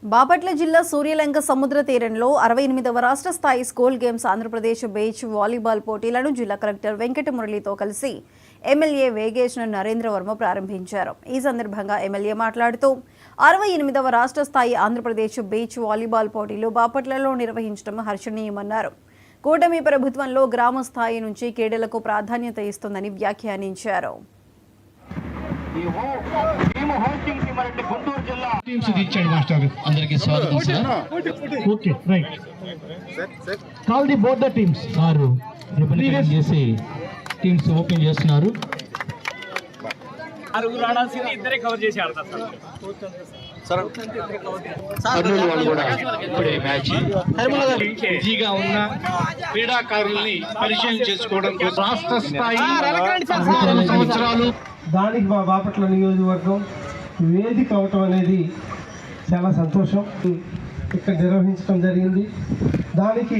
బాపట్ల జిల్లా సూర్యలంక సముద్ర తీరంలో 68వ రాష్ట్ర స్థాయి school games Andhra Pradesh beach volleyball పోటీలను జిల్లా కలెక్టర్ వెంకట మురళితో కలిసి ఎమ్మెల్యే వేగేశ్న నరేంద్ర వర్మ ప్రారంభించారు. ఈ సందర్భంగా ఎమ్మెల్యే మాట్లాడుతూ 68వ రాష్ట్ర స్థాయి ఆంధ్రప్రదేశ్ బీచ్ వాలీబాల్ పోటీలు బాపట్లలో నిర్వహించడం హర్షణీయమన్నారు. కూటమి ప్రభుత్వంలో గ్రామ స్థాయి నుంచి క్రీడలకు ప్రాధాన్యత ఇస్తుందని వ్యాఖ్యానించారు. అందరికీ స్వాగతం sir. Okay right. Call the both the teams. వారు రిప్రజెంట్ చేసి టీమ్స్ ఓపెన్ చేస్తున్నారు. ఇద్దరే కవర్ చేసి ఆడతారు సార్. కర్నూలు వాళ్ళు కూడా ఇప్పుడే మ్యాచ్ బిజీగా ఉన్న క్రీడాకారుల్ని పరిచయం చేసుకోవడం కోసం రాష్ట్ర స్థాయి 14 సంవత్సరాలు దానికి మా బాపట్ల నియోజకవర్గం వేదిక అవటం అనేది చాలా సంతోషం. ఇక్కడ నిర్వహించడం జరిగింది. దానికి